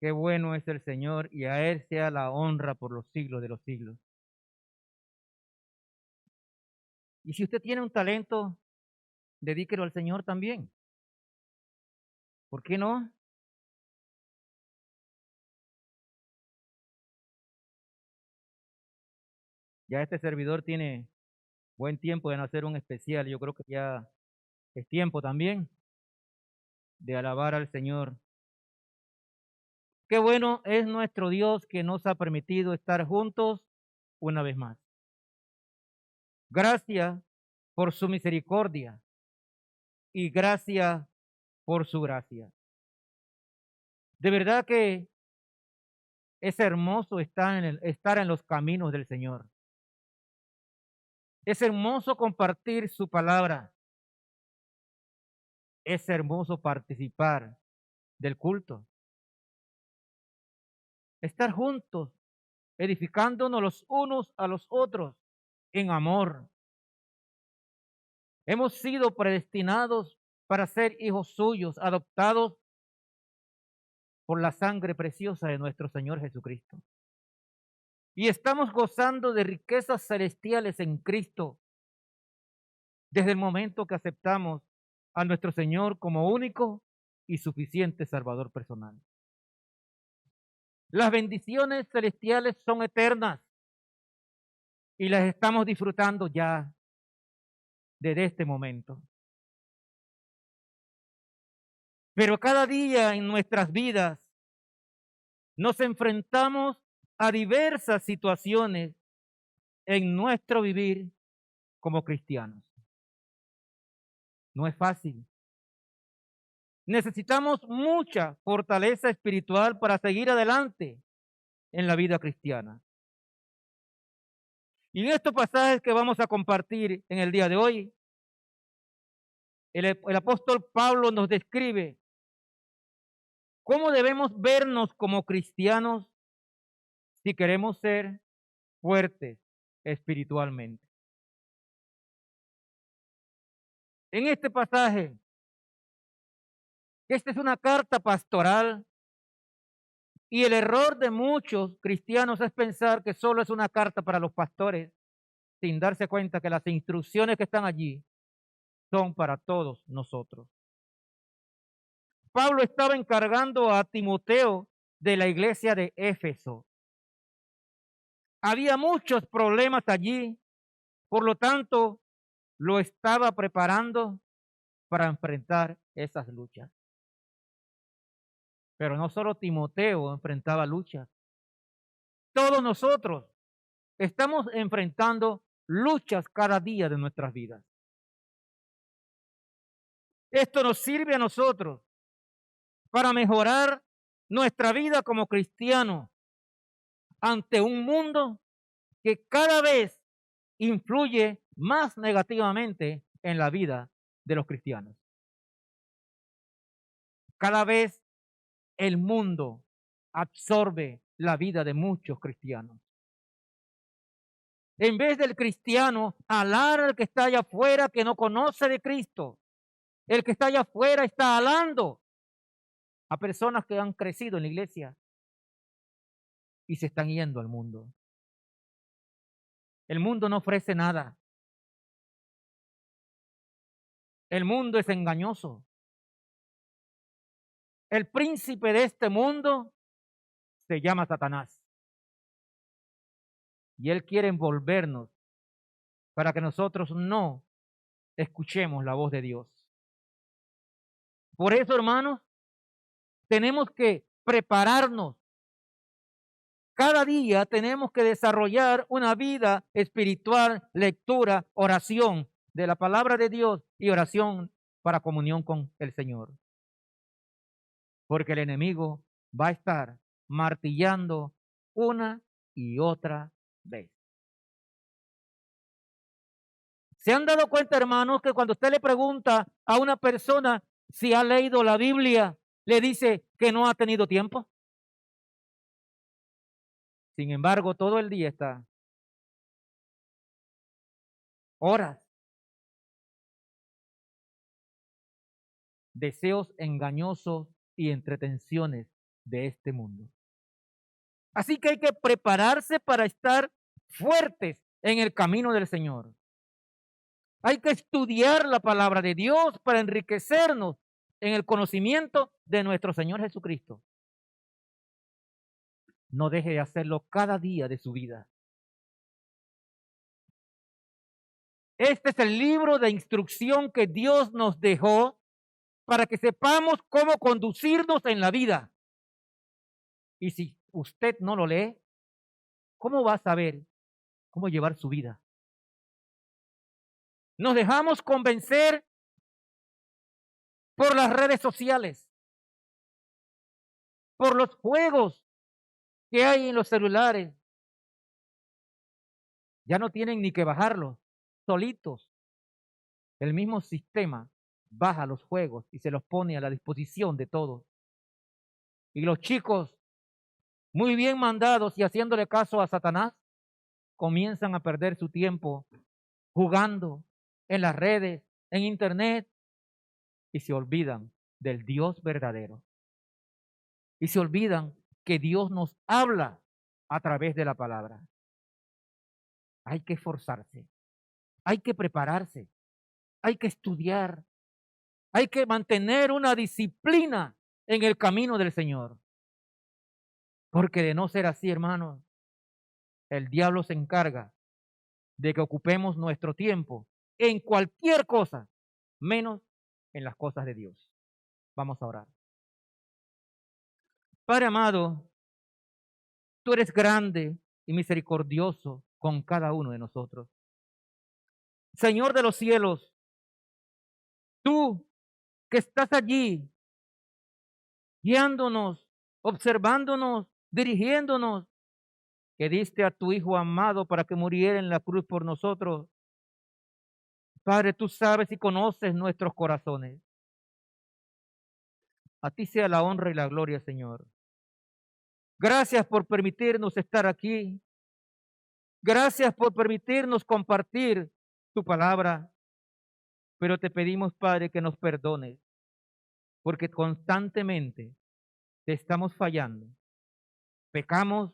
Qué bueno es el Señor y a Él sea la honra por los siglos de los siglos. Y si usted tiene un talento, dedíquelo al Señor también. ¿Por qué no? Ya este servidor tiene buen tiempo de no hacer un especial. Yo creo que ya es tiempo también de alabar al Señor. Qué bueno es nuestro Dios que nos ha permitido estar juntos una vez más. Gracias por su misericordia y gracias por su gracia. De verdad que es hermoso estar en los caminos del Señor. Es hermoso compartir su palabra. Es hermoso participar del culto. Estar juntos, edificándonos los unos a los otros en amor. Hemos sido predestinados para ser hijos suyos, adoptados por la sangre preciosa de nuestro Señor Jesucristo. Y estamos gozando de riquezas celestiales en Cristo desde el momento que aceptamos a nuestro Señor como único y suficiente Salvador personal. Las bendiciones celestiales son eternas y las estamos disfrutando ya desde este momento. Pero cada día en nuestras vidas nos enfrentamos a diversas situaciones en nuestro vivir como cristianos. No es fácil. Necesitamos mucha fortaleza espiritual para seguir adelante en la vida cristiana. Y en estos pasajes que vamos a compartir en el día de hoy, el apóstol Pablo nos describe cómo debemos vernos como cristianos si queremos ser fuertes espiritualmente. En este pasaje, esta es una carta pastoral y el error de muchos cristianos es pensar que solo es una carta para los pastores, sin darse cuenta que las instrucciones que están allí son para todos nosotros. Pablo estaba encargando a Timoteo de la iglesia de Éfeso. Había muchos problemas allí, por lo tanto, lo estaba preparando para enfrentar esas luchas. Pero no solo Timoteo enfrentaba luchas, todos nosotros estamos enfrentando luchas cada día de nuestras vidas. Esto nos sirve a nosotros para mejorar nuestra vida como cristianos ante un mundo que cada vez influye más negativamente en la vida de los cristianos. Cada vez el mundo absorbe la vida de muchos cristianos. En vez del cristiano alar al que está allá afuera que no conoce de Cristo, el que está allá afuera está alando a personas que han crecido en la iglesia y se están yendo al mundo. El mundo no ofrece nada. El mundo es engañoso. El príncipe de este mundo se llama Satanás. Y él quiere envolvernos para que nosotros no escuchemos la voz de Dios. Por eso, hermanos, tenemos que prepararnos. Cada día tenemos que desarrollar una vida espiritual, lectura, oración de la palabra de Dios y oración para comunión con el Señor. Porque el enemigo va a estar martillando una y otra vez. ¿Se han dado cuenta, hermanos, que cuando usted le pregunta a una persona si ha leído la Biblia, le dice que no ha tenido tiempo? Sin embargo, todo el día está horas, deseos engañosos y entretenciones de este mundo. Así que hay que prepararse para estar fuertes en el camino del Señor. Hay que estudiar la palabra de Dios para enriquecernos en el conocimiento de nuestro Señor Jesucristo. No deje de hacerlo cada día de su vida. Este es el libro de instrucción que Dios nos dejó para que sepamos cómo conducirnos en la vida. Y si usted no lo lee, ¿cómo va a saber cómo llevar su vida? Nos dejamos convencer por las redes sociales, por los juegos que hay en los celulares. Ya no tienen ni que bajarlos, solitos. El mismo sistema baja los juegos y se los pone a la disposición de todos. Y los chicos, muy bien mandados y haciéndole caso a Satanás, comienzan a perder su tiempo jugando en las redes, en internet, y se olvidan del Dios verdadero. Y se olvidan que Dios nos habla a través de la palabra. Hay que esforzarse, hay que prepararse, hay que estudiar, hay que mantener una disciplina en el camino del Señor. Porque de no ser así, hermanos, el diablo se encarga de que ocupemos nuestro tiempo en cualquier cosa, menos en las cosas de Dios. Vamos a orar. Padre amado, tú eres grande y misericordioso con cada uno de nosotros. Señor de los cielos, tú que estás allí guiándonos, observándonos, dirigiéndonos, que diste a tu Hijo amado para que muriera en la cruz por nosotros. Padre, tú sabes y conoces nuestros corazones. A ti sea la honra y la gloria, Señor. Gracias por permitirnos estar aquí. Gracias por permitirnos compartir tu palabra. Pero te pedimos, Padre, que nos perdones, porque constantemente te estamos fallando. Pecamos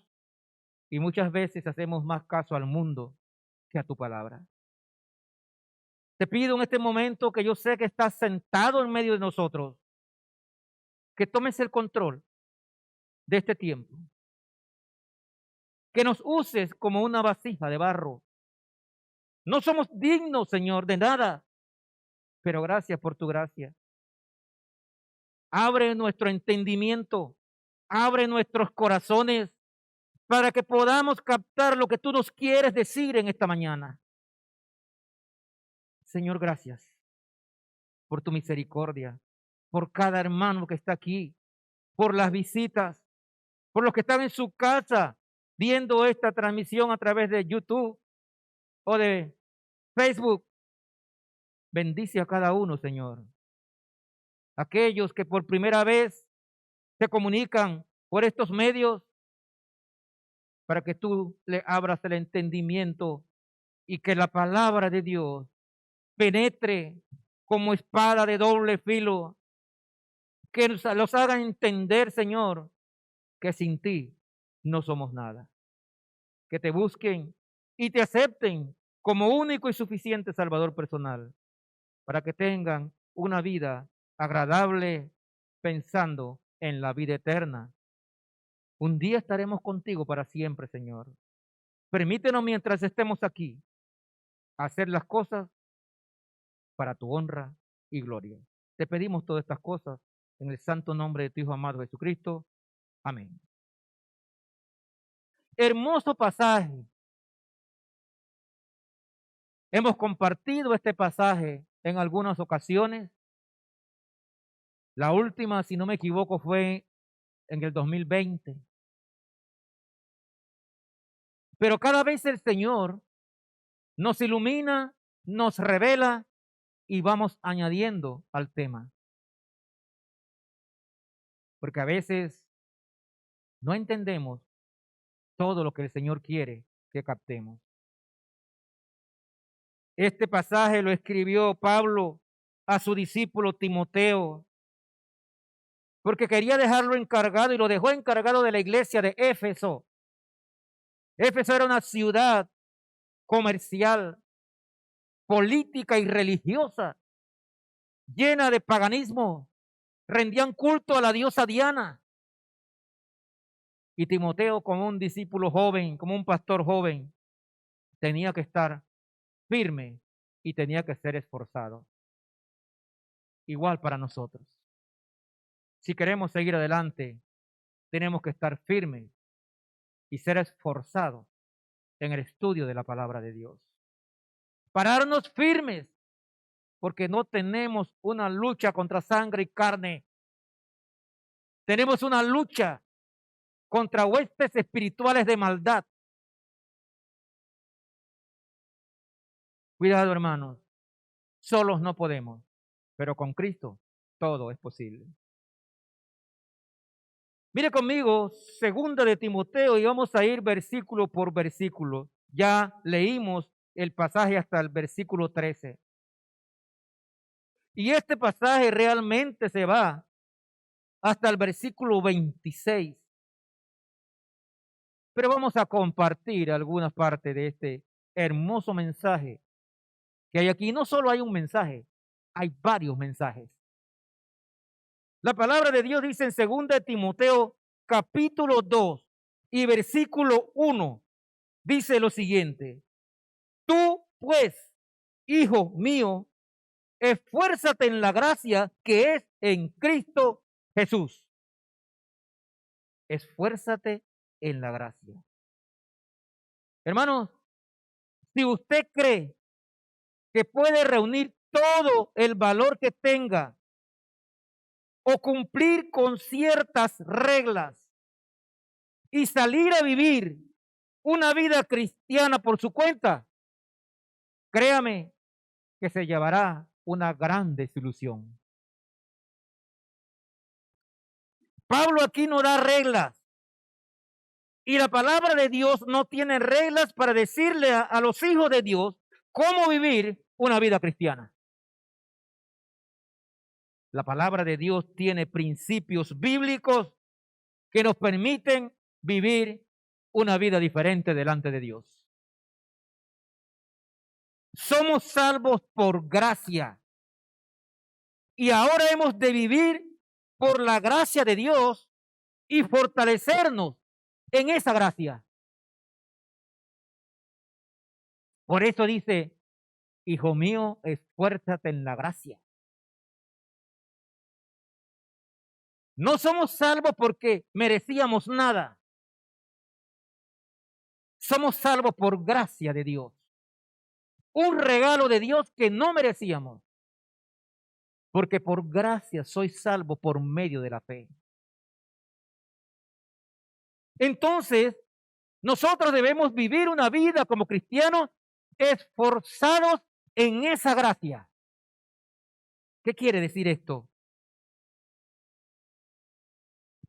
y muchas veces hacemos más caso al mundo que a tu palabra. Te pido en este momento, que yo sé que estás sentado en medio de nosotros, que tomes el control de este tiempo, que nos uses como una vasija de barro. No somos dignos, Señor, de nada, pero gracias por tu gracia. Abre nuestro entendimiento, abre nuestros corazones para que podamos captar lo que tú nos quieres decir en esta mañana. Señor, gracias por tu misericordia, por cada hermano que está aquí, por las visitas, por los que están en su casa viendo esta transmisión a través de YouTube o de Facebook. Bendice a cada uno, Señor. Aquellos que por primera vez se comunican por estos medios, para que tú le abras el entendimiento y que la palabra de Dios penetre como espada de doble filo, que los haga entender, Señor, que sin ti no somos nada. Que te busquen y te acepten como único y suficiente Salvador personal, para que tengan una vida agradable pensando en la vida eterna. Un día estaremos contigo para siempre, Señor. Permítenos, mientras estemos aquí, hacer las cosas para tu honra y gloria. Te pedimos todas estas cosas en el santo nombre de tu Hijo amado Jesucristo. Amén. Hermoso pasaje. Hemos compartido este pasaje en algunas ocasiones. La última, si no me equivoco, fue en el 2020. Pero cada vez el Señor nos ilumina, nos revela y vamos añadiendo al tema. Porque a veces no entendemos todo lo que el Señor quiere que captemos. Este pasaje lo escribió Pablo a su discípulo Timoteo. porque quería dejarlo encargado y lo dejó encargado de la iglesia de Éfeso. Éfeso era una ciudad comercial, política y religiosa, llena de paganismo. Rendían culto a la diosa Diana. Y Timoteo, como un discípulo joven, como un pastor joven, tenía que estar firme y tenía que ser esforzado. Igual para nosotros. Si queremos seguir adelante, tenemos que estar firmes y ser esforzados en el estudio de la palabra de Dios. Pararnos firmes, porque no tenemos una lucha contra sangre y carne. Tenemos una lucha contra huestes espirituales de maldad. Cuidado, hermanos. Solos no podemos, pero con Cristo todo es posible. Mire conmigo, segunda de Timoteo, y vamos a ir versículo por versículo. Ya leímos el pasaje hasta el versículo 13. Y este pasaje realmente se va hasta el versículo 26. Pero vamos a compartir alguna parte de este hermoso mensaje que hay aquí. No solo hay un mensaje, hay varios mensajes. La palabra de Dios dice en 2 de Timoteo capítulo 2 y versículo 1, dice lo siguiente: tú pues, hijo mío, esfuérzate en la gracia que es en Cristo Jesús. Esfuérzate en la gracia. Hermanos, si usted cree que puede reunir todo el valor que tenga o cumplir con ciertas reglas y salir a vivir una vida cristiana por su cuenta, créame que se llevará una gran desilusión. Pablo aquí no da reglas. Y la palabra de Dios no tiene reglas para decirle a los hijos de Dios cómo vivir una vida cristiana. La palabra de Dios tiene principios bíblicos que nos permiten vivir una vida diferente delante de Dios. Somos salvos por gracia. Y ahora hemos de vivir por la gracia de Dios y fortalecernos en esa gracia. Por eso dice, hijo mío, esfuérzate en la gracia. No somos salvos porque merecíamos nada. Somos salvos por gracia de Dios. Un regalo de Dios que no merecíamos. Porque por gracia soy salvo por medio de la fe. Entonces, nosotros debemos vivir una vida como cristianos esforzados en esa gracia. ¿Qué quiere decir esto?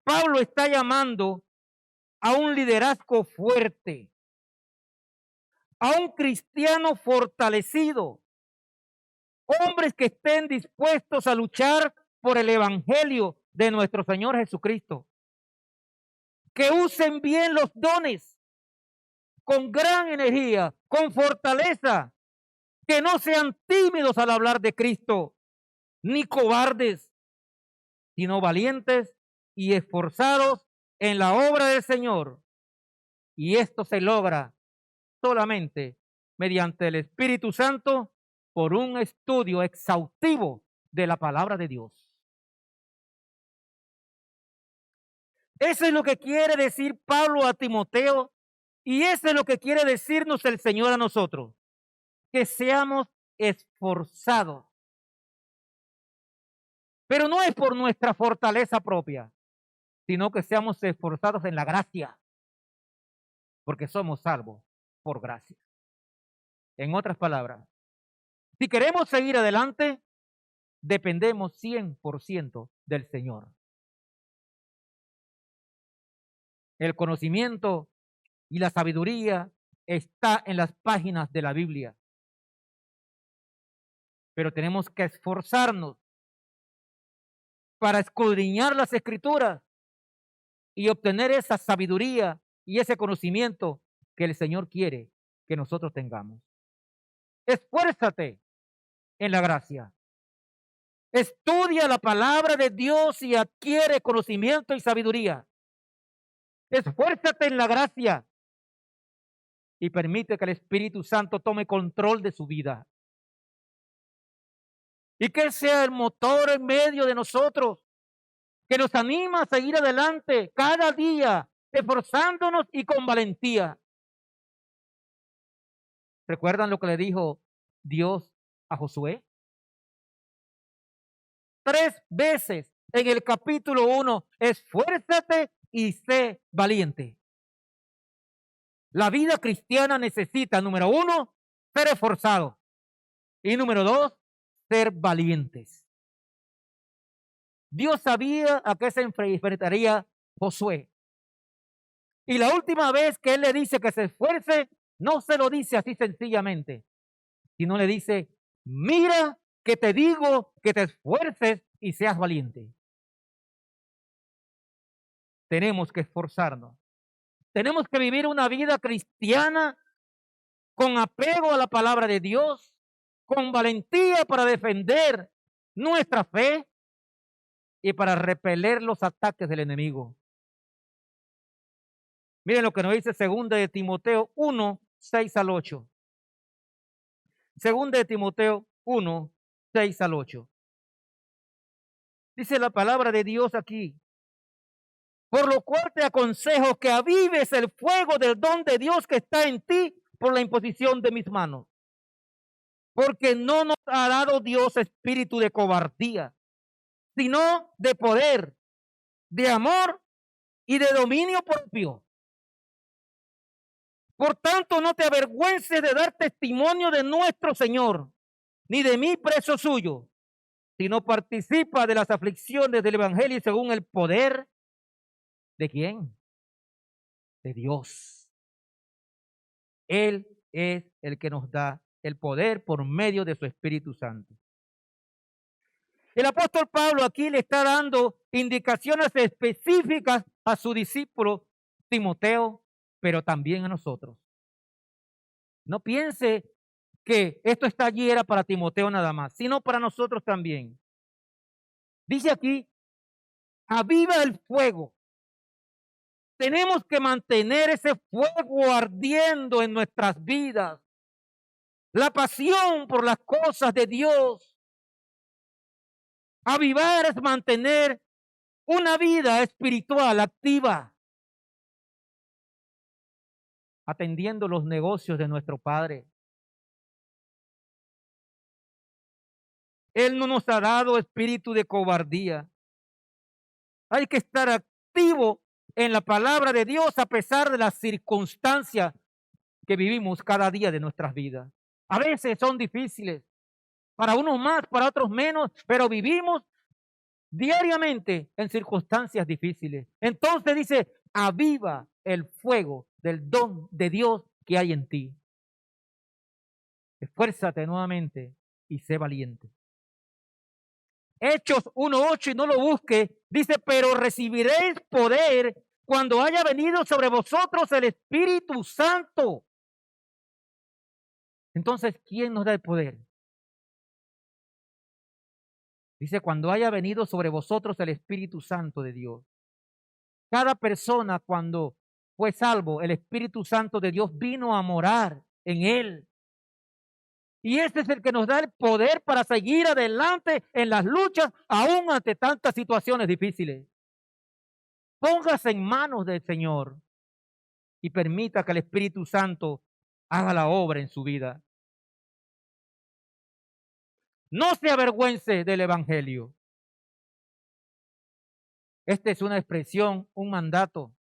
Pablo está llamando a un liderazgo fuerte, a un cristiano fortalecido, hombres que estén dispuestos a luchar por el evangelio de nuestro Señor Jesucristo, que usen bien los dones con gran energía, con fortaleza, que no sean tímidos al hablar de Cristo, ni cobardes, sino valientes y esforzados en la obra del Señor. Y esto se logra solamente mediante el Espíritu Santo por un estudio exhaustivo de la palabra de Dios. Eso es lo que quiere decir Pablo a Timoteo y eso es lo que quiere decirnos el Señor a nosotros, que seamos esforzados. Pero no es por nuestra fortaleza propia, sino que seamos esforzados en la gracia, porque somos salvos por gracia. En otras palabras, si queremos seguir adelante, dependemos 100% del Señor. El conocimiento y la sabiduría está en las páginas de la Biblia. Pero tenemos que esforzarnos para escudriñar las Escrituras y obtener esa sabiduría y ese conocimiento que el Señor quiere que nosotros tengamos. Esfuérzate en la gracia. Estudia la palabra de Dios y adquiere conocimiento y sabiduría. Esfuérzate en la gracia y permite que el Espíritu Santo tome control de su vida. Y que Él sea el motor en medio de nosotros, que nos anima a seguir adelante cada día, esforzándonos y con valentía. ¿Recuerdan lo que le dijo Dios a Josué? 3 veces en el capítulo 1, esfuérzate y sé valiente. La vida cristiana necesita, número 1, ser esforzado. Y número 2, ser valientes. Dios sabía a qué se enfrentaría Josué. Y la última vez que Él le dice que se esfuerce, no se lo dice así sencillamente, sino le dice, mira que te digo que te esfuerces y seas valiente. Tenemos que esforzarnos. Tenemos que vivir una vida cristiana con apego a la palabra de Dios, con valentía para defender nuestra fe y para repeler los ataques del enemigo. Miren lo que nos dice 2 de Timoteo 1, 6 al 8. 2 de Timoteo 1, 6 al 8. Dice la palabra de Dios aquí. Por lo cual te aconsejo que avives el fuego del don de Dios que está en ti por la imposición de mis manos. Porque no nos ha dado Dios espíritu de cobardía, sino de poder, de amor y de dominio propio. Por tanto, no te avergüences de dar testimonio de nuestro Señor, ni de mí preso suyo, sino participa de las aflicciones del Evangelio según el poder ¿de quién? De Dios. Él es el que nos da el poder por medio de su Espíritu Santo. El apóstol Pablo aquí le está dando indicaciones específicas a su discípulo Timoteo, pero también a nosotros. No piense que esto está allí era para Timoteo nada más, sino para nosotros también. Dice aquí, aviva el fuego. Tenemos que mantener ese fuego ardiendo en nuestras vidas. La pasión por las cosas de Dios. Avivar es mantener una vida espiritual activa, atendiendo los negocios de nuestro Padre. Él no nos ha dado espíritu de cobardía. Hay que estar activo en la palabra de Dios a pesar de las circunstancias que vivimos cada día de nuestras vidas. A veces son difíciles, para unos más, para otros menos, pero vivimos diariamente en circunstancias difíciles. Entonces dice, aviva el fuego del don de Dios que hay en ti. Esfuérzate nuevamente y sé valiente. Hechos 1:8, y no lo busque, dice, pero recibiréis poder cuando haya venido sobre vosotros el Espíritu Santo. Entonces, ¿quién nos da el poder? Dice, cuando haya venido sobre vosotros el Espíritu Santo de Dios. Cada persona cuando fue salvo, el Espíritu Santo de Dios vino a morar en él. Y este es el que nos da el poder para seguir adelante en las luchas, aún ante tantas situaciones difíciles. Póngase en manos del Señor y permita que el Espíritu Santo haga la obra en su vida. No se avergüence del Evangelio. Esta es una expresión, un mandato.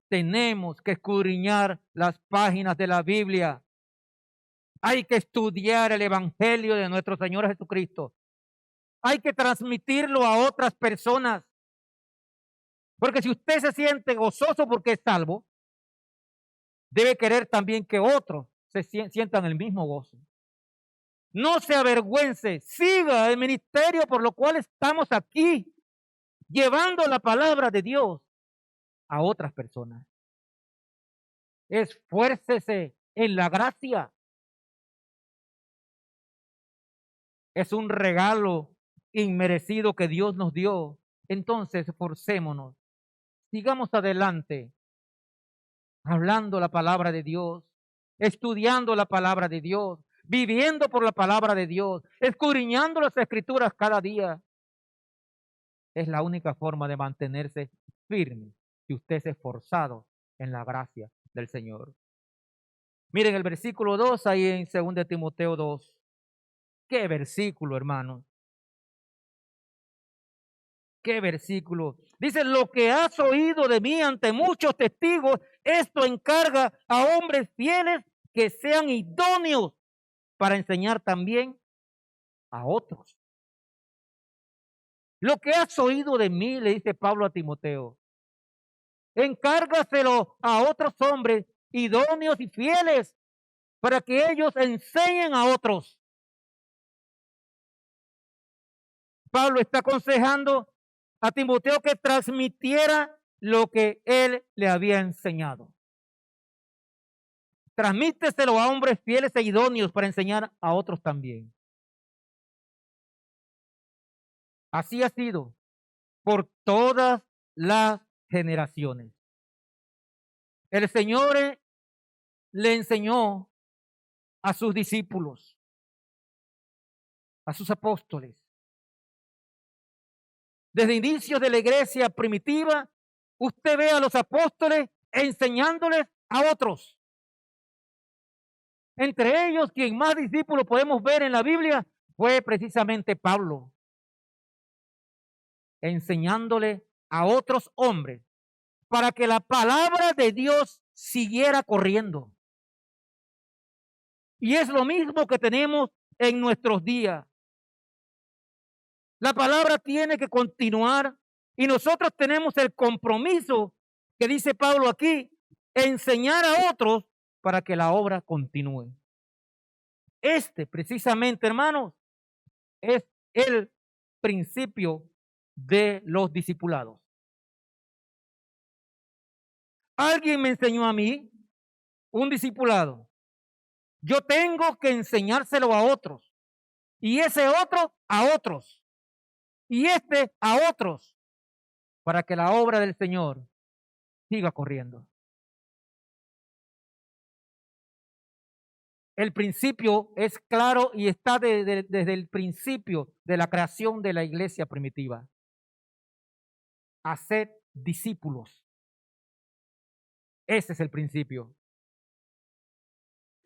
Tenemos que escudriñar las páginas de la Biblia. Hay que estudiar el Evangelio de nuestro Señor Jesucristo. Hay que transmitirlo a otras personas. Porque si usted se siente gozoso porque es salvo, debe querer también que otros se sientan el mismo gozo. No se avergüence, siga el ministerio por lo cual estamos aquí, llevando la palabra de Dios a otras personas. Esfuércese en la gracia. Es un regalo inmerecido que Dios nos dio. Entonces, esforcémonos. Sigamos adelante, hablando la palabra de Dios, estudiando la palabra de Dios, viviendo por la palabra de Dios, escudriñando las escrituras cada día. Es la única forma de mantenerse firme si usted es esforzado en la gracia del Señor. Miren el versículo 2 ahí en 2 Timoteo 2. Qué versículo, hermano. Qué versículo. Dice, lo que has oído de mí ante muchos testigos, esto encarga a hombres fieles que sean idóneos para enseñar también a otros. Lo que has oído de mí, le dice Pablo a Timoteo, encárgaselo a otros hombres idóneos y fieles para que ellos enseñen a otros. Pablo está aconsejando a Timoteo que transmitiera lo que él le había enseñado. Transmíteselo a hombres fieles e idóneos para enseñar a otros también. Así ha sido por todas las generaciones. El Señor le enseñó a sus discípulos, a sus apóstoles. Desde inicios de la iglesia primitiva, usted ve a los apóstoles enseñándoles a otros. Entre ellos, quien más discípulos podemos ver en la Biblia fue precisamente Pablo, enseñándole a otros hombres para que la palabra de Dios siguiera corriendo. Y es lo mismo que tenemos en nuestros días. La palabra tiene que continuar y nosotros tenemos el compromiso que dice Pablo aquí, enseñar a otros para que la obra continúe. Este precisamente, hermanos, es el principio de los discipulados. Alguien me enseñó a mí, un discipulado. Yo tengo que enseñárselo a otros y ese otro a otros y este a otros para que la obra del Señor siga corriendo. El principio es claro y está desde el principio de la creación de la iglesia primitiva. Haced discípulos. Ese es el principio.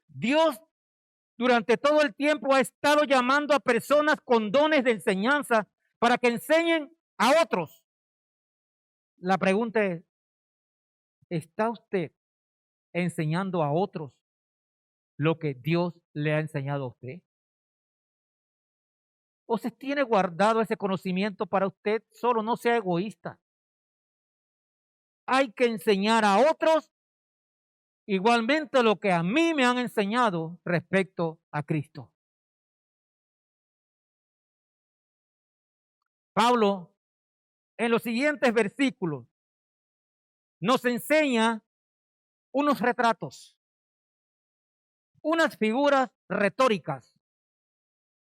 Dios durante todo el tiempo ha estado llamando a personas con dones de enseñanza para que enseñen a otros. La pregunta es, ¿está usted enseñando a otros lo que Dios le ha enseñado a usted? ¿O se tiene guardado ese conocimiento para usted solo? No sea egoísta. Hay que enseñar a otros igualmente lo que a mí me han enseñado respecto a Cristo. Pablo, en los siguientes versículos, nos enseña unos retratos, unas figuras retóricas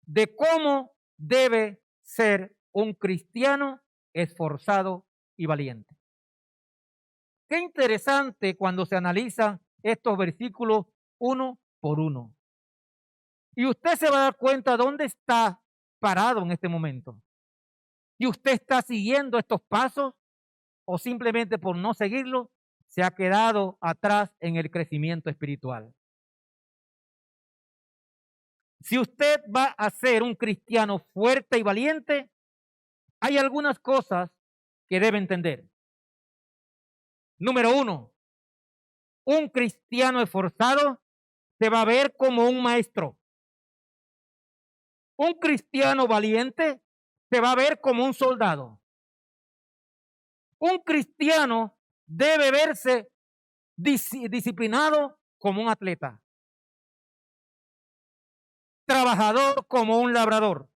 de cómo debe ser un cristiano esforzado y valiente. Qué interesante cuando se analizan estos versículos uno por uno. Y usted se va a dar cuenta dónde está parado en este momento. Y usted está siguiendo estos pasos o simplemente por no seguirlo se ha quedado atrás en el crecimiento espiritual. Si usted va a ser un cristiano fuerte y valiente, hay algunas cosas que debe entender. Número 1, un cristiano esforzado se va a ver como un maestro. Un cristiano valiente se va a ver como un soldado. Un cristiano debe verse disciplinado como un atleta. trabajador como un labrador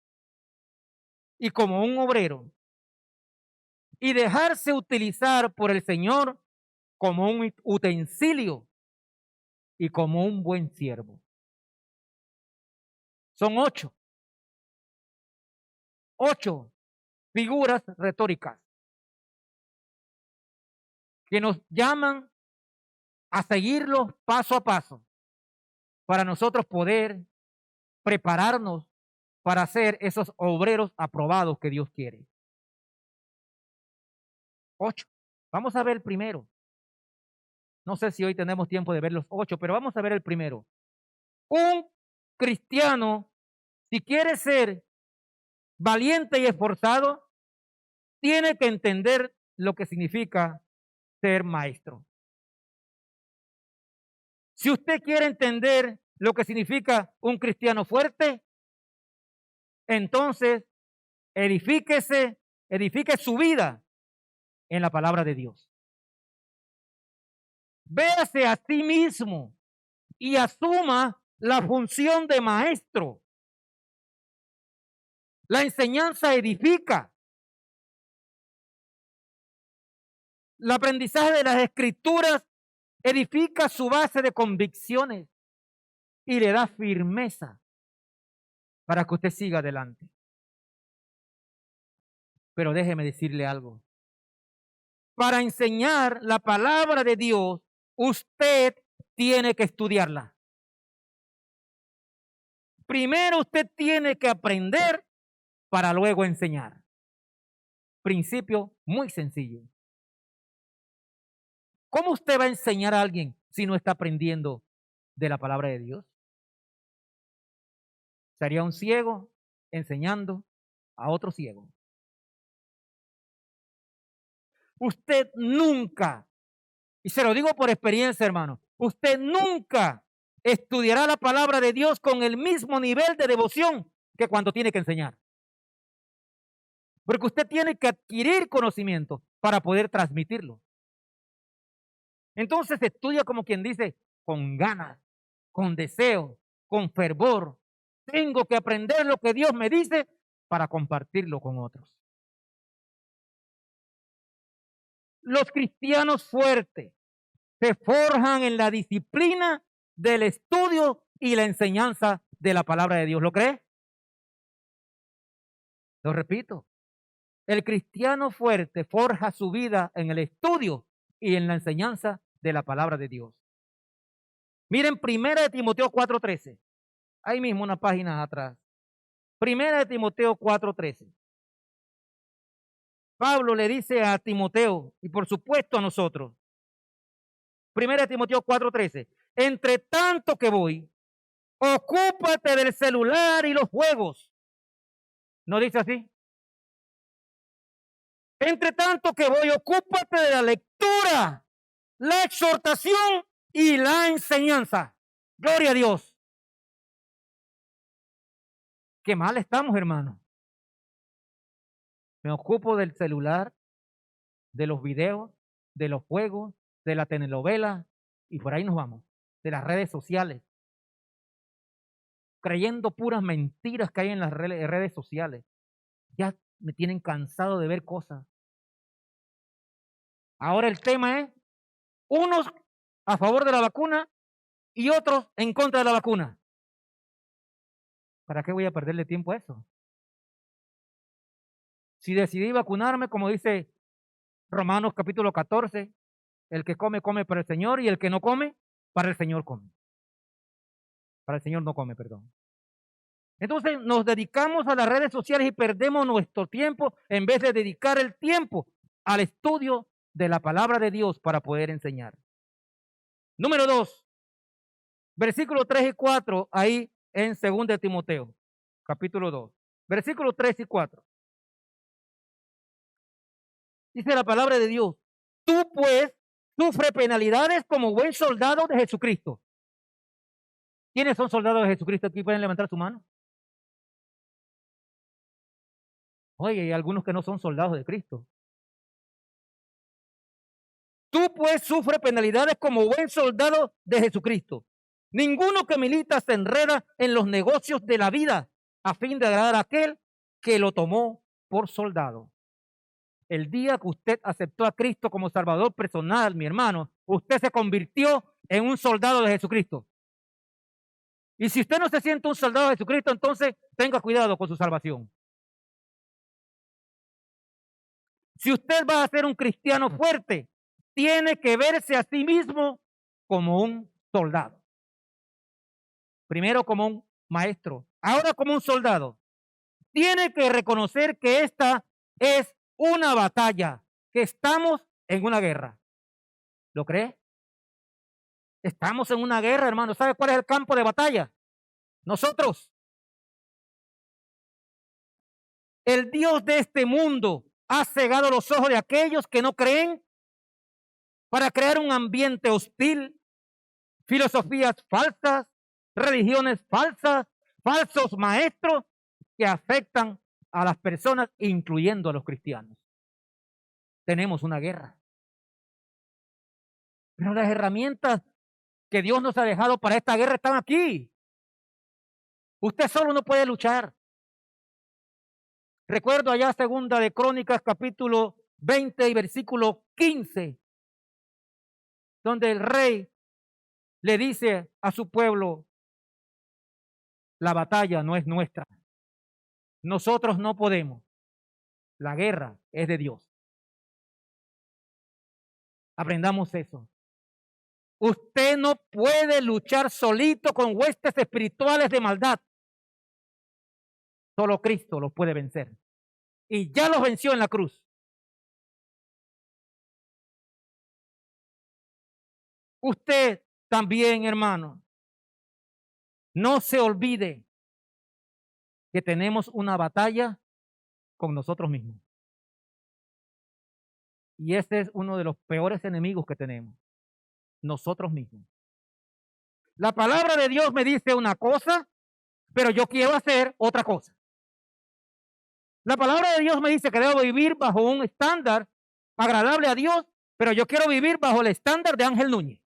y como un obrero, y dejarse utilizar por el Señor como un utensilio y como un buen siervo. Son 8 figuras retóricas que nos llaman a seguirlos paso a paso para nosotros poder prepararnos para ser esos obreros aprobados que Dios quiere. 8. Vamos a ver el primero. No sé si hoy tenemos tiempo de ver los 8, pero vamos a ver el primero. Un cristiano, si quiere ser valiente y esforzado, tiene que entender lo que significa ser maestro. Si usted quiere entender lo que significa un cristiano fuerte, entonces edifique su vida en la palabra de Dios. Véase a sí mismo y asuma la función de maestro. La enseñanza edifica. El aprendizaje de las escrituras edifica su base de convicciones y le da firmeza para que usted siga adelante. Pero déjeme decirle algo. Para enseñar la palabra de Dios, usted tiene que estudiarla. Primero usted tiene que aprender para luego enseñar. Principio muy sencillo. ¿Cómo usted va a enseñar a alguien si no está aprendiendo de la palabra de Dios? Sería un ciego enseñando a otro ciego. Usted nunca, y se lo digo por experiencia, hermano, usted nunca estudiará la palabra de Dios con el mismo nivel de devoción que cuando tiene que enseñar. Porque usted tiene que adquirir conocimiento para poder transmitirlo. Entonces estudia como quien dice, con ganas, con deseo, con fervor. Tengo que aprender lo que Dios me dice para compartirlo con otros. Los cristianos fuertes se forjan en la disciplina del estudio y la enseñanza de la palabra de Dios. ¿Lo cree? Lo repito. El cristiano fuerte forja su vida en el estudio y en la enseñanza de la palabra de Dios. Miren, 1 Timoteo 4:13. Ahí mismo una página atrás. 1 Timoteo 4:13. Pablo le dice a Timoteo, y por supuesto a nosotros, 1 Timoteo 4:13, entre tanto que voy, ocúpate del celular y los juegos. ¿No dice así? Entre tanto que voy, ocúpate de la lectura, la exhortación y la enseñanza. Gloria a Dios. Qué mal estamos, hermano. Me ocupo del celular, de los videos, de los juegos, de la telenovela, y por ahí nos vamos, de las redes sociales, creyendo puras mentiras que hay en las redes sociales. Ya me tienen cansado de ver cosas. Ahora el tema es, unos a favor de la vacuna y otros en contra de la vacuna. ¿Para qué voy a perderle tiempo a eso? Si decidí vacunarme, como dice Romanos capítulo 14, el que come, come para el Señor, y el que no come, para el Señor come. Para el Señor no come, perdón. Entonces nos dedicamos a las redes sociales y perdemos nuestro tiempo en vez de dedicar el tiempo al estudio de la palabra de Dios para poder enseñar. Número 2, versículos 3 y 4, ahí en 2 Timoteo, capítulo 2, versículos 3 y 4. Dice la palabra de Dios, tú pues sufre penalidades como buen soldado de Jesucristo. ¿Quiénes son soldados de Jesucristo? Aquí pueden levantar su mano. Oye, hay algunos que no son soldados de Cristo. Tú pues sufre penalidades como buen soldado de Jesucristo. Ninguno que milita se enreda en los negocios de la vida a fin de agradar a aquel que lo tomó por soldado. El día que usted aceptó a Cristo como Salvador personal, mi hermano, usted se convirtió en un soldado de Jesucristo. Y si usted no se siente un soldado de Jesucristo, entonces tenga cuidado con su salvación. Si usted va a ser un cristiano fuerte, tiene que verse a sí mismo como un soldado. Primero como un maestro, ahora como un soldado. Tiene que reconocer que esta es una batalla, que estamos en una guerra. ¿Lo cree? Estamos en una guerra, hermano. ¿Sabe cuál es el campo de batalla? Nosotros. El Dios de este mundo ha cegado los ojos de aquellos que no creen para crear un ambiente hostil, filosofías falsas, religiones falsas, falsos maestros que afectan a las personas, incluyendo a los cristianos. Tenemos una guerra. Pero las herramientas que Dios nos ha dejado para esta guerra están aquí. Usted solo no puede luchar. Recuerdo allá segunda de Crónicas, capítulo 20 y versículo 15, donde el rey le dice a su pueblo, la batalla no es nuestra. Nosotros no podemos. La guerra es de Dios. Aprendamos eso. Usted no puede luchar solito con huestes espirituales de maldad. Solo Cristo los puede vencer. Y ya los venció en la cruz. Usted también, hermano, no se olvide que tenemos una batalla con nosotros mismos. Y ese es uno de los peores enemigos que tenemos. Nosotros mismos. La palabra de Dios me dice una cosa, pero yo quiero hacer otra cosa. La palabra de Dios me dice que debo vivir bajo un estándar agradable a Dios, pero yo quiero vivir bajo el estándar de Ángel Núñez.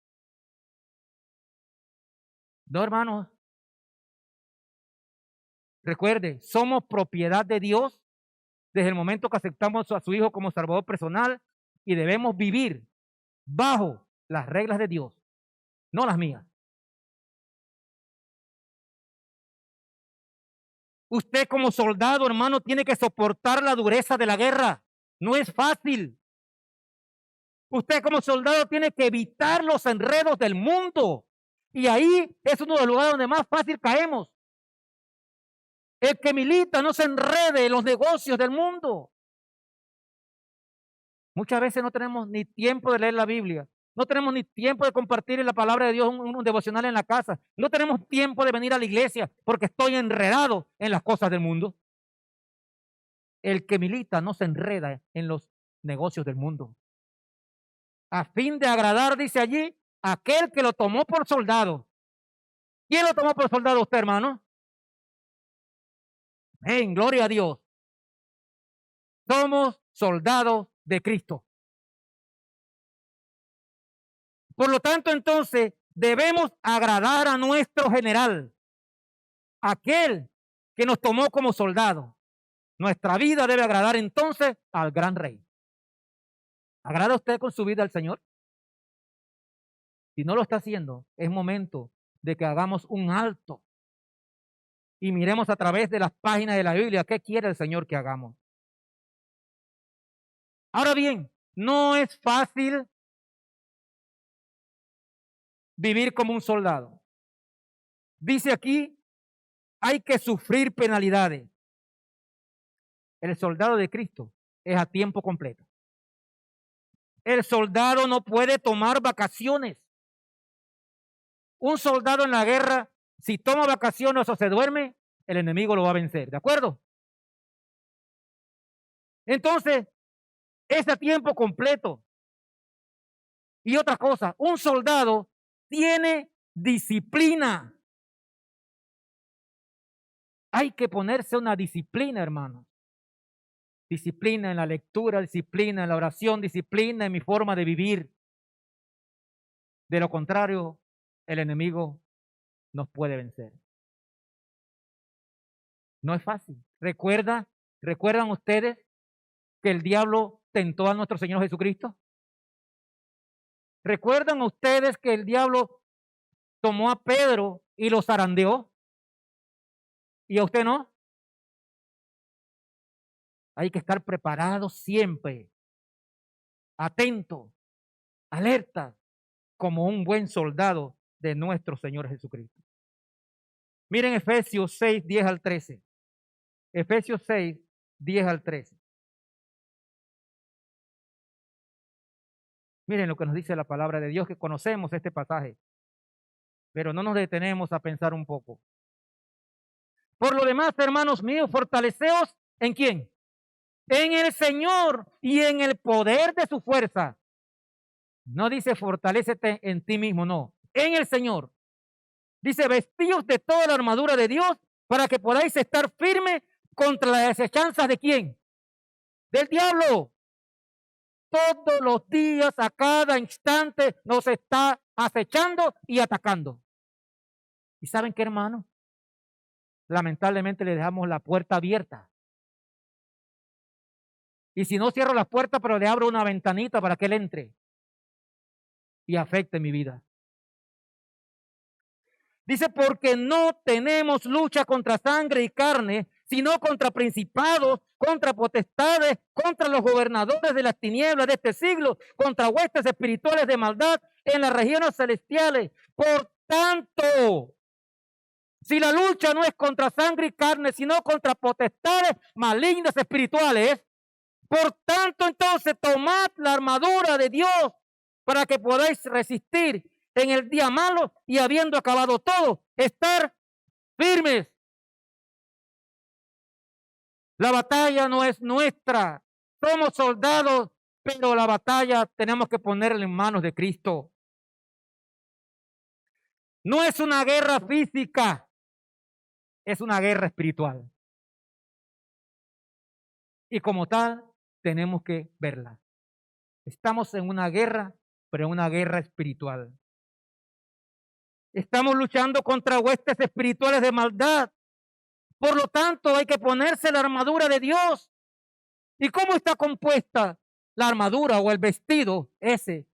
No, hermanos. Recuerde, somos propiedad de Dios desde el momento que aceptamos a su Hijo como Salvador personal y debemos vivir bajo las reglas de Dios, no las mías. Usted como soldado, hermano, tiene que soportar la dureza de la guerra. No es fácil. Usted como soldado tiene que evitar los enredos del mundo. Y ahí es uno de los lugares donde más fácil caemos. El que milita no se enrede en los negocios del mundo. Muchas veces no tenemos ni tiempo de leer la Biblia. No tenemos ni tiempo de compartir la palabra de Dios, un devocional en la casa. No tenemos tiempo de venir a la iglesia porque estoy enredado en las cosas del mundo. El que milita no se enreda en los negocios del mundo. A fin de agradar, dice allí, aquel que lo tomó por soldado. ¿Quién lo tomó por soldado usted, hermano? En gloria a Dios. Somos soldados de Cristo. Por lo tanto, entonces, debemos agradar a nuestro general, aquel que nos tomó como soldado. Nuestra vida debe agradar entonces al gran rey. ¿Agrada usted con su vida al Señor? Si no lo está haciendo, es momento de que hagamos un alto y miremos a través de las páginas de la Biblia qué quiere el Señor que hagamos. Ahora bien, no es fácil vivir como un soldado. Dice aquí, hay que sufrir penalidades. El soldado de Cristo es a tiempo completo. El soldado no puede tomar vacaciones. Un soldado en la guerra, si toma vacaciones o se duerme, el enemigo lo va a vencer. ¿De acuerdo? Entonces, es a tiempo completo. Y otra cosa, un soldado tiene disciplina. Hay que ponerse una disciplina, hermano. Disciplina en la lectura, disciplina en la oración, disciplina en mi forma de vivir. De lo contrario, el enemigo nos puede vencer. No es fácil. ¿Recuerdan ustedes que el diablo tentó a nuestro Señor Jesucristo? ¿Recuerdan ustedes que el diablo tomó a Pedro y lo zarandeó? ¿Y a usted no? Hay que estar preparado siempre, atento, alerta, como un buen soldado de nuestro Señor Jesucristo. Miren Efesios 6, 10 al 13. Efesios 6, 10 al 13. Miren lo que nos dice la palabra de Dios, que conocemos este pasaje, pero no nos detenemos a pensar un poco. Por lo demás, hermanos míos, fortaleceos ¿en quién? En el Señor y en el poder de su fuerza. No dice fortalécete en ti mismo, no, en el Señor. Dice vestíos de toda la armadura de Dios para que podáis estar firmes contra las acechanzas de quién? Del diablo. Todos los días, a cada instante, nos está acechando y atacando. ¿Y saben qué, hermano? Lamentablemente le dejamos la puerta abierta. Y si no cierro la puerta, pero le abro una ventanita para que él entre y afecte mi vida. Dice, porque no tenemos lucha contra sangre y carne, sino contra principados, contra potestades, contra los gobernadores de las tinieblas de este siglo, contra huestes espirituales de maldad en las regiones celestiales. Por tanto, si la lucha no es contra sangre y carne, sino contra potestades malignas espirituales, por tanto, entonces tomad la armadura de Dios para que podáis resistir en el día malo y habiendo acabado todo, estar firmes. La batalla no es nuestra. Somos soldados, pero la batalla tenemos que ponerla en manos de Cristo. No es una guerra física, es una guerra espiritual. Y como tal, tenemos que verla. Estamos en una guerra, pero en una guerra espiritual. Estamos luchando contra huestes espirituales de maldad. Por lo tanto, hay que ponerse la armadura de Dios. ¿Y cómo está compuesta la armadura o el vestido ese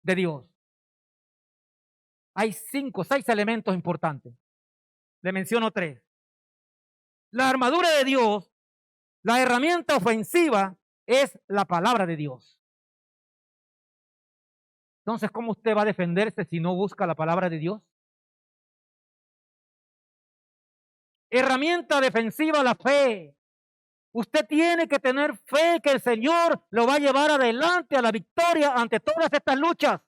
de Dios? Hay 6 elementos importantes. Le menciono 3. La armadura de Dios, la herramienta ofensiva es la palabra de Dios. Entonces, ¿cómo usted va a defenderse si no busca la palabra de Dios? Herramienta defensiva, la fe. Usted tiene que tener fe que el Señor lo va a llevar adelante a la victoria ante todas estas luchas.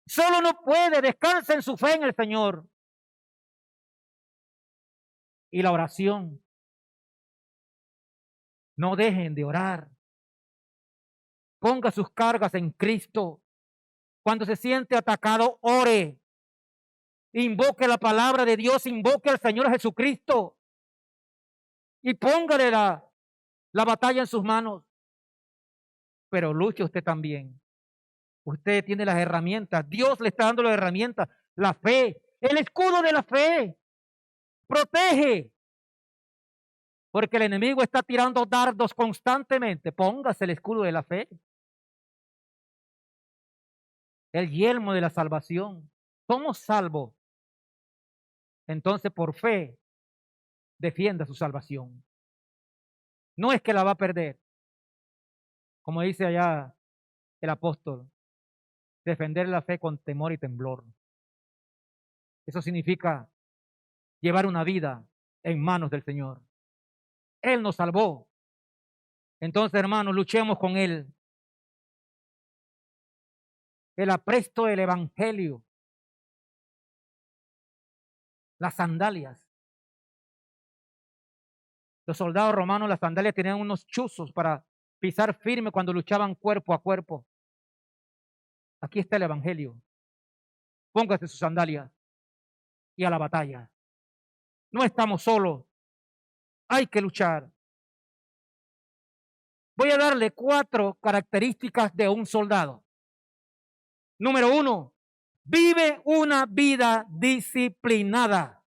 Solo no puede, descansa en su fe en el Señor. Y la oración. No dejen de orar. Ponga sus cargas en Cristo. Cuando se siente atacado, ore. Invoque la palabra de Dios, invoque al Señor Jesucristo. Y póngale la batalla en sus manos. Pero luche usted también. Usted tiene las herramientas. Dios le está dando las herramientas. La fe, el escudo de la fe. Protege. Porque el enemigo está tirando dardos constantemente. Póngase el escudo de la fe. El yelmo de la salvación. Somos salvos. Entonces, por fe, defienda su salvación. No es que la va a perder. Como dice allá el apóstol, defender la fe con temor y temblor. Eso significa llevar una vida en manos del Señor. Él nos salvó. Entonces, hermanos, luchemos con Él. El apresto del Evangelio. Las sandalias. Los soldados romanos, las sandalias tenían unos chuzos para pisar firme cuando luchaban cuerpo a cuerpo. Aquí está el Evangelio. Póngase sus sandalias y a la batalla. No estamos solos. Hay que luchar. Voy a darle 4 características de un soldado. Número 1, Vive una vida disciplinada.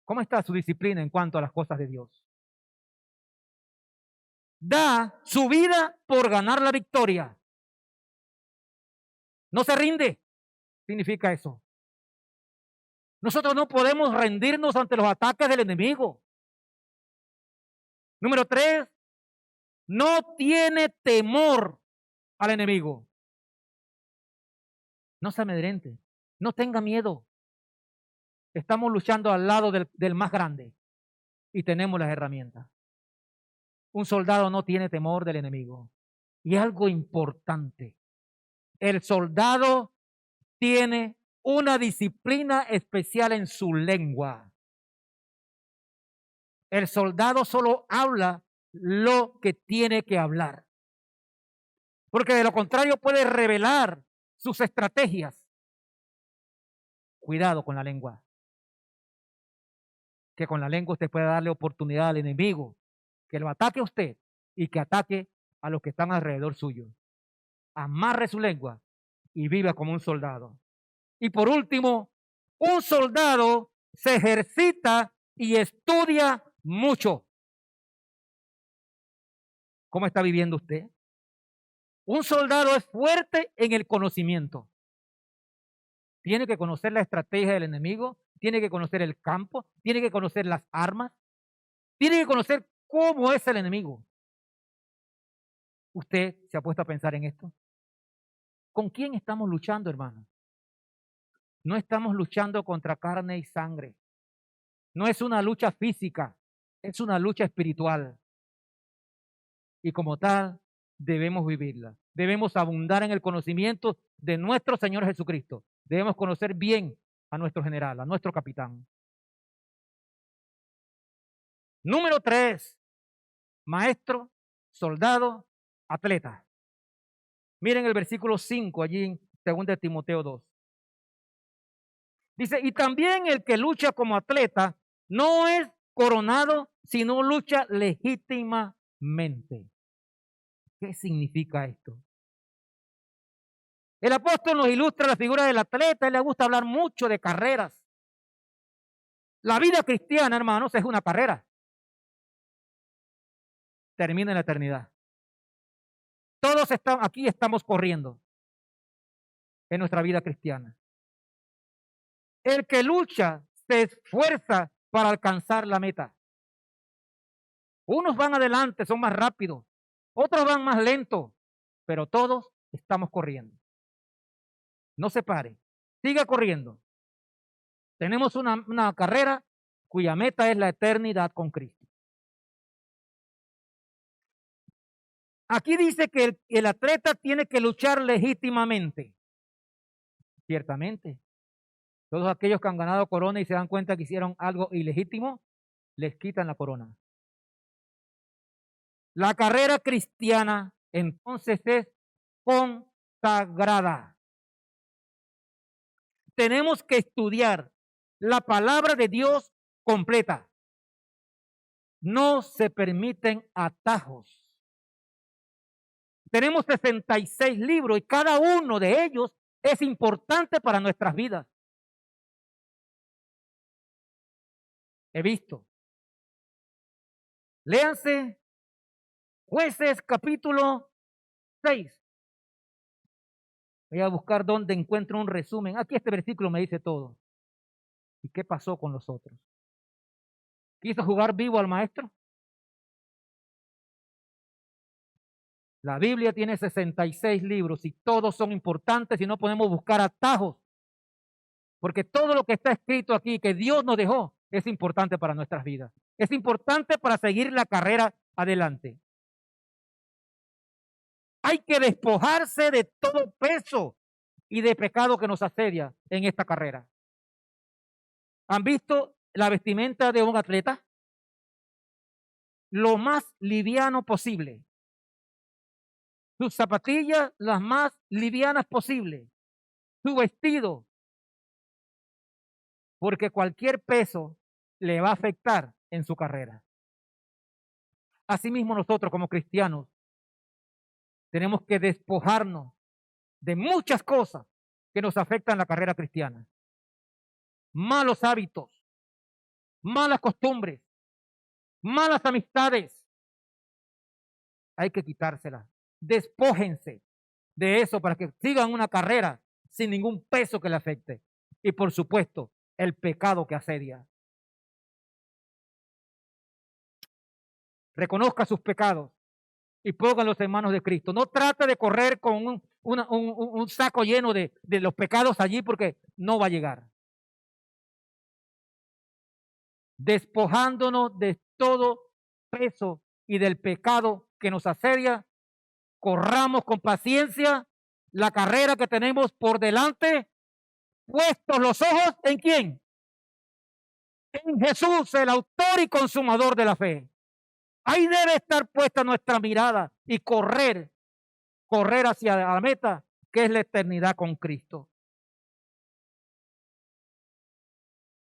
¿Cómo está su disciplina en cuanto a las cosas de Dios? Da su vida por ganar la victoria. No se rinde. Significa eso. Nosotros no podemos rendirnos ante los ataques del enemigo. Número 3, no tiene temor al enemigo. No se amedrente, no tenga miedo. Estamos luchando al lado del más grande y tenemos las herramientas. Un soldado no tiene temor del enemigo. Y algo importante, el soldado tiene una disciplina especial en su lengua. El soldado solo habla lo que tiene que hablar. Porque de lo contrario puede revelar sus estrategias. Cuidado con la lengua. Que con la lengua usted puede darle oportunidad al enemigo que lo ataque a usted y que ataque a los que están alrededor suyo. Amarre su lengua y viva como un soldado. Y por último, un soldado se ejercita y estudia mucho. ¿Cómo está viviendo usted? Un soldado es fuerte en el conocimiento. Tiene que conocer la estrategia del enemigo, tiene que conocer el campo, tiene que conocer las armas, tiene que conocer cómo es el enemigo. ¿Usted se ha puesto a pensar en esto? ¿Con quién estamos luchando, hermano? No estamos luchando contra carne y sangre. No es una lucha física, es una lucha espiritual. Y como tal, debemos vivirla. Debemos abundar en el conocimiento de nuestro Señor Jesucristo. Debemos conocer bien a nuestro general, a nuestro capitán. Número 3, maestro, soldado, atleta. Miren el versículo 5 allí en 2 Timoteo 2. Dice, y también el que lucha como atleta no es coronado, sino lucha legítimamente. ¿Qué significa esto? El apóstol nos ilustra la figura del atleta, a él le gusta hablar mucho de carreras. La vida cristiana, hermanos, es una carrera. Termina en la eternidad. Todos aquí estamos corriendo en nuestra vida cristiana. El que lucha se esfuerza para alcanzar la meta. Unos van adelante, son más rápidos, otros van más lentos, pero todos estamos corriendo. No se pare, siga corriendo. Tenemos una carrera cuya meta es la eternidad con Cristo. Aquí dice que el atleta tiene que luchar legítimamente. Ciertamente. Todos aquellos que han ganado corona y se dan cuenta que hicieron algo ilegítimo, les quitan la corona. La carrera cristiana entonces es consagrada. Tenemos que estudiar la palabra de Dios completa. No se permiten atajos. Tenemos 66 libros y cada uno de ellos es importante para nuestras vidas. He visto. Léanse Jueces capítulo 6. Voy a buscar dónde encuentro un resumen. Aquí este versículo me dice todo. ¿Y qué pasó con los otros? ¿Quiso jugar vivo al maestro? La Biblia tiene 66 libros y todos son importantes y no podemos buscar atajos. Porque todo lo que está escrito aquí, que Dios nos dejó, es importante para nuestras vidas. Es importante para seguir la carrera adelante. Hay que despojarse de todo peso y de pecado que nos asedia en esta carrera. ¿Han visto la vestimenta de un atleta? Lo más liviano posible. Sus zapatillas las más livianas posible. Su vestido. Porque cualquier peso le va a afectar en su carrera. Asimismo nosotros como cristianos tenemos que despojarnos de muchas cosas que nos afectan la carrera cristiana. Malos hábitos, malas costumbres, malas amistades. Hay que quitárselas. Despójense de eso para que sigan una carrera sin ningún peso que le afecte. Y por supuesto, el pecado que asedia. Reconozca sus pecados y pónganlos en manos de Cristo. No trate de correr con un saco lleno de los pecados allí, porque no va a llegar. Despojándonos de todo peso y del pecado que nos asedia, corramos con paciencia la carrera que tenemos por delante, puestos los ojos ¿en quién? En Jesús, el autor y consumador de la fe. Ahí debe estar puesta nuestra mirada y correr hacia la meta, que es la eternidad con Cristo.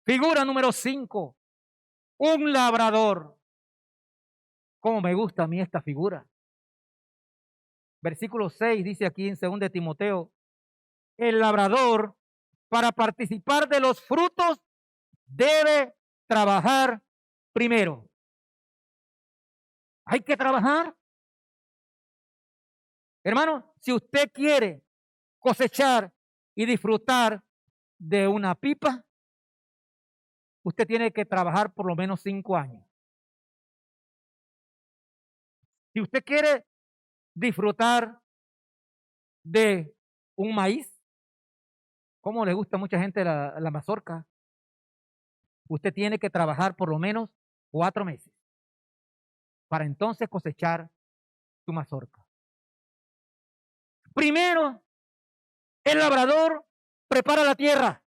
Figura número 5, un labrador. Cómo me gusta a mí esta figura. Versículo 6 dice aquí en 2 de Timoteo, el labrador, para participar de los frutos, debe trabajar primero. Hay que trabajar. Hermano, si usted quiere cosechar y disfrutar de una pipa, usted tiene que trabajar por lo menos 5 años. Si usted quiere disfrutar de un maíz, como le gusta a mucha gente la mazorca, usted tiene que trabajar por lo menos 4 meses para entonces cosechar su mazorca. Primero, el labrador prepara la tierra.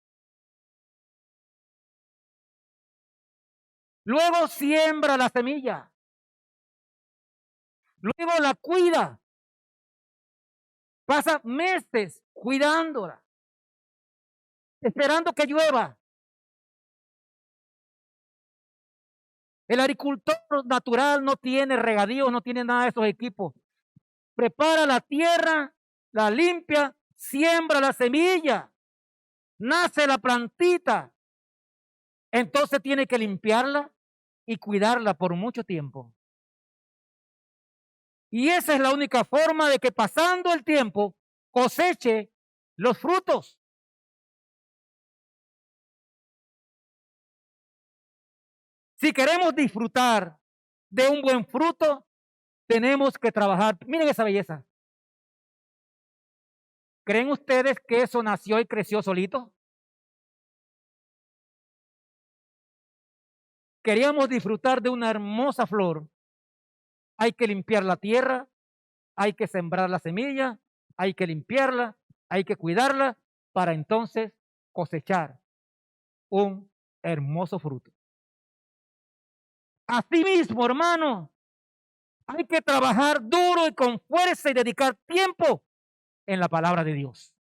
Luego siembra la semilla. Luego la cuida. Pasa meses cuidándola, esperando que llueva. El agricultor natural no tiene regadíos, no tiene nada de esos equipos. Prepara la tierra, la limpia, siembra la semilla, nace la plantita. Entonces tiene que limpiarla y cuidarla por mucho tiempo. Y esa es la única forma de que pasando el tiempo coseche los frutos. Si queremos disfrutar de un buen fruto, tenemos que trabajar. Miren esa belleza. ¿Creen ustedes que eso nació y creció solito? Queríamos disfrutar de una hermosa flor. Hay que limpiar la tierra, hay que sembrar la semilla, hay que limpiarla, hay que cuidarla para entonces cosechar un hermoso fruto. Asimismo, hermano, hay que trabajar duro y con fuerza y dedicar tiempo en la palabra de Dios.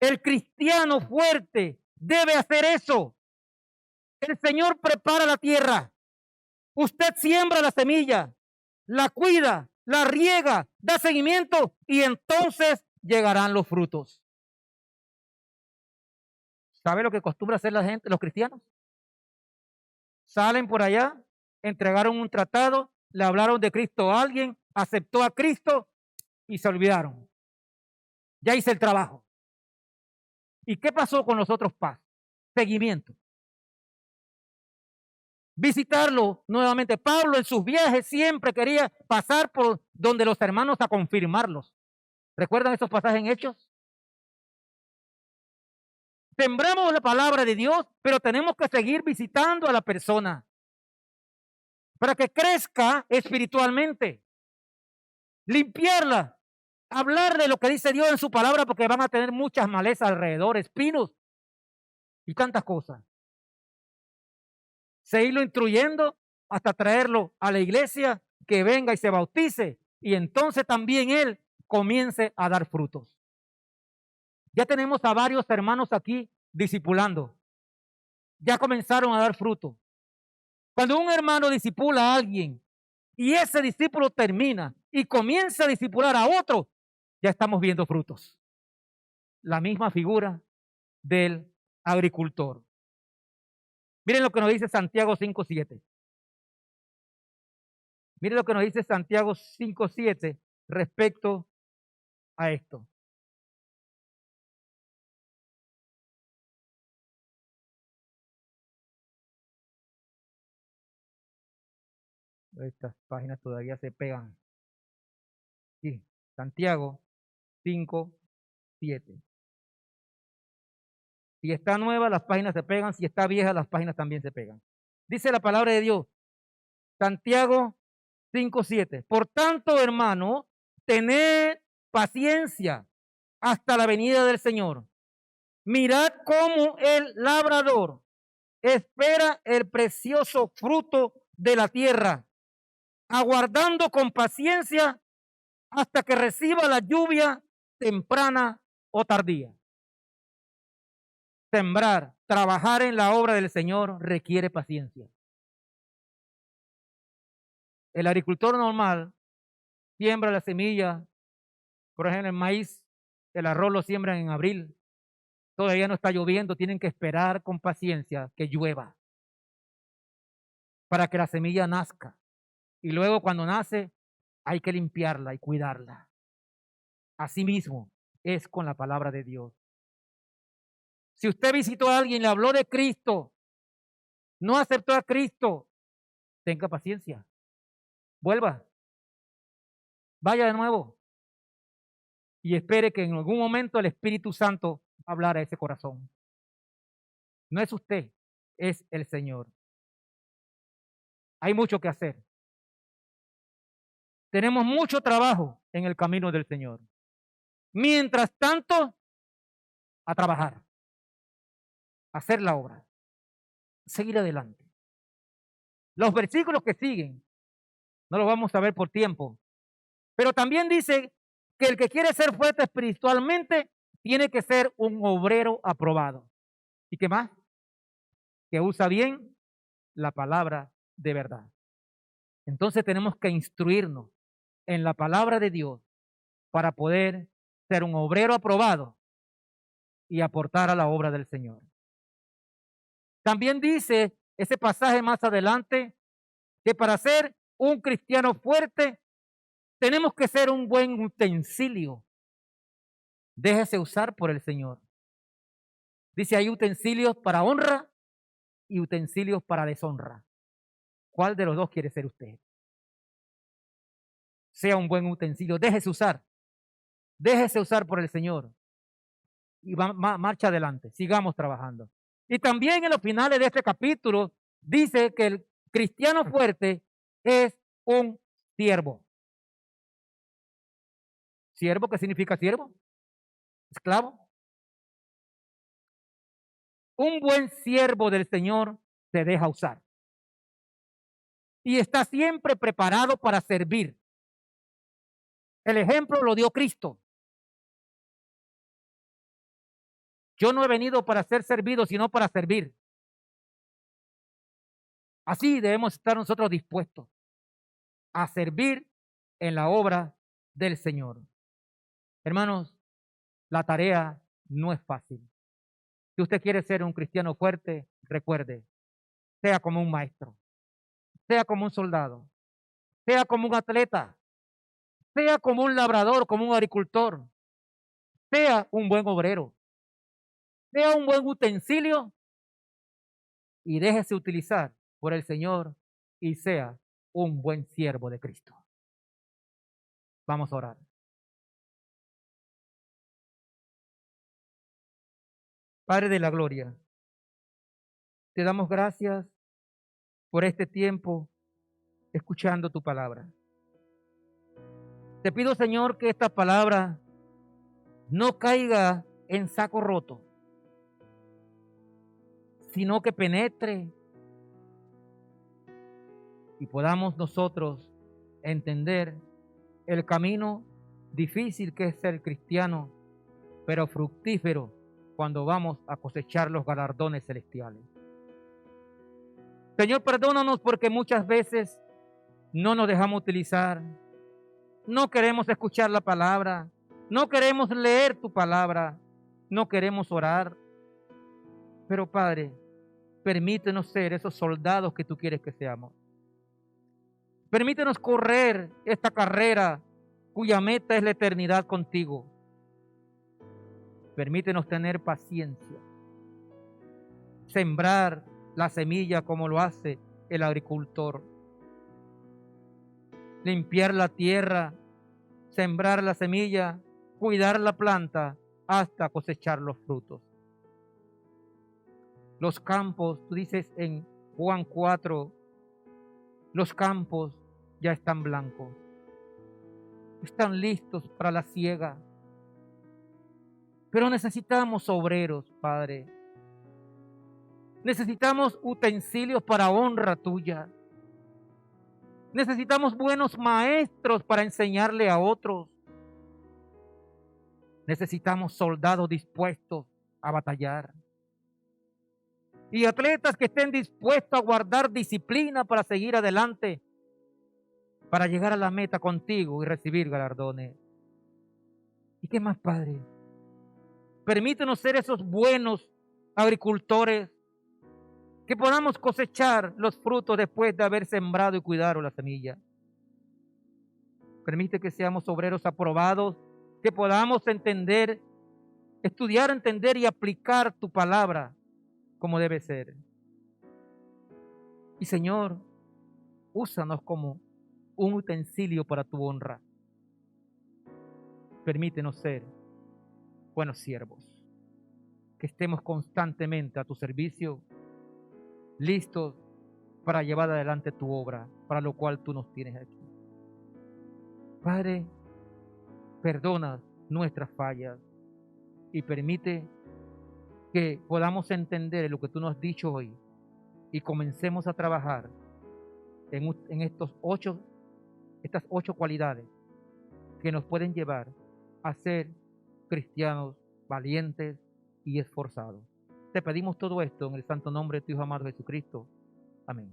El cristiano fuerte debe hacer eso. El Señor prepara la tierra. Usted siembra la semilla, la cuida, la riega, da seguimiento y entonces llegarán los frutos. ¿Sabe lo que acostumbra hacer la gente, los cristianos? Salen por allá, entregaron un tratado, le hablaron de Cristo a alguien, aceptó a Cristo y se olvidaron. Ya hice el trabajo. ¿Y qué pasó con los otros pasos? Seguimiento. Visitarlo nuevamente. Pablo en sus viajes siempre quería pasar por donde los hermanos a confirmarlos. ¿Recuerdan esos pasajes en Hechos? Sembramos la palabra de Dios, pero tenemos que seguir visitando a la persona para que crezca espiritualmente. Limpiarla, hablar de lo que dice Dios en su palabra, porque van a tener muchas malezas alrededor, espinos y tantas cosas. Seguirlo instruyendo hasta traerlo a la iglesia, que venga y se bautice, y entonces también él comience a dar frutos. Ya tenemos a varios hermanos aquí discipulando. Ya comenzaron a dar fruto. Cuando un hermano disipula a alguien y ese discípulo termina y comienza a discipular a otro, ya estamos viendo frutos. La misma figura del agricultor. Miren lo que nos dice Santiago 5:7. Miren lo que nos dice Santiago 5:7 respecto a esto. Estas páginas todavía se pegan. Sí, Santiago 5:7. Si está nueva, las páginas se pegan. Si está vieja, las páginas también se pegan. Dice la palabra de Dios, Santiago 5:7. Por tanto, hermano, tened paciencia hasta la venida del Señor. Mirad cómo el labrador espera el precioso fruto de la tierra, aguardando con paciencia hasta que reciba la lluvia temprana o tardía. Sembrar, trabajar en la obra del Señor requiere paciencia. El agricultor normal siembra la semilla, por ejemplo, el maíz, el arroz lo siembran en abril. Todavía no está lloviendo, tienen que esperar con paciencia que llueva para que la semilla nazca. Y luego cuando nace, hay que limpiarla y cuidarla. Asimismo es con la palabra de Dios. Si usted visitó a alguien y le habló de Cristo, no aceptó a Cristo, tenga paciencia. Vuelva. Vaya de nuevo. Y espere que en algún momento el Espíritu Santo hablara a ese corazón. No es usted, es el Señor. Hay mucho que hacer. Tenemos mucho trabajo en el camino del Señor. Mientras tanto, a trabajar, a hacer la obra, seguir adelante. Los versículos que siguen, no los vamos a ver por tiempo, pero también dice que el que quiere ser fuerte espiritualmente tiene que ser un obrero aprobado. ¿Y qué más? Que usa bien la palabra de verdad. Entonces tenemos que instruirnos en la palabra de Dios para poder ser un obrero aprobado y aportar a la obra del Señor. También dice ese pasaje más adelante que para ser un cristiano fuerte tenemos que ser un buen utensilio. Déjese usar por el Señor. Dice, hay utensilios para honra y utensilios para deshonra. ¿Cuál de los dos quiere ser usted? Sea un buen utensilio, déjese usar. Déjese usar por el Señor. Y marcha adelante, sigamos trabajando. Y también en los finales de este capítulo dice que el cristiano fuerte es un siervo. ¿Siervo qué significa siervo? Esclavo. Un buen siervo del Señor se deja usar. Y está siempre preparado para servir. El ejemplo lo dio Cristo. Yo no he venido para ser servido, sino para servir. Así debemos estar nosotros dispuestos a servir en la obra del Señor. Hermanos, la tarea no es fácil. Si usted quiere ser un cristiano fuerte, recuerde, sea como un maestro, sea como un soldado, sea como un atleta, sea como un labrador, como un agricultor, sea un buen obrero, sea un buen utensilio y déjese utilizar por el Señor y sea un buen siervo de Cristo. Vamos a orar. Padre de la gloria, te damos gracias por este tiempo escuchando tu palabra. Te pido, Señor, que esta palabra no caiga en saco roto, sino que penetre y podamos nosotros entender el camino difícil que es ser cristiano, pero fructífero cuando vamos a cosechar los galardones celestiales. Señor, perdónanos porque muchas veces no nos dejamos utilizar, no queremos escuchar la palabra, no queremos leer tu palabra, no queremos orar. Pero Padre, permítenos ser esos soldados que tú quieres que seamos. Permítenos correr esta carrera cuya meta es la eternidad contigo. Permítenos tener paciencia, sembrar la semilla como lo hace el agricultor, limpiar la tierra, sembrar la semilla, cuidar la planta hasta cosechar los frutos. Los campos, tú dices en Juan 4, los campos ya están blancos, están listos para la siega. Pero necesitamos obreros, Padre. Necesitamos utensilios para honra tuya. Necesitamos buenos maestros para enseñarle a otros. Necesitamos soldados dispuestos a batallar. Y atletas que estén dispuestos a guardar disciplina para seguir adelante, para llegar a la meta contigo y recibir galardones. ¿Y qué más, Padre? Permítenos ser esos buenos agricultores, que podamos cosechar los frutos después de haber sembrado y cuidado la semilla. Permite que seamos obreros aprobados, que podamos entender, estudiar, entender y aplicar tu palabra como debe ser. Y Señor, úsanos como un utensilio para tu honra. Permítenos ser buenos siervos, que estemos constantemente a tu servicio, listos para llevar adelante tu obra, para lo cual tú nos tienes aquí. Padre, perdona nuestras fallas y permite que podamos entender lo que tú nos has dicho hoy y comencemos a trabajar en estas 8 cualidades que nos pueden llevar a ser cristianos valientes y esforzados. Te pedimos todo esto en el santo nombre de tu Hijo amado Jesucristo. Amén.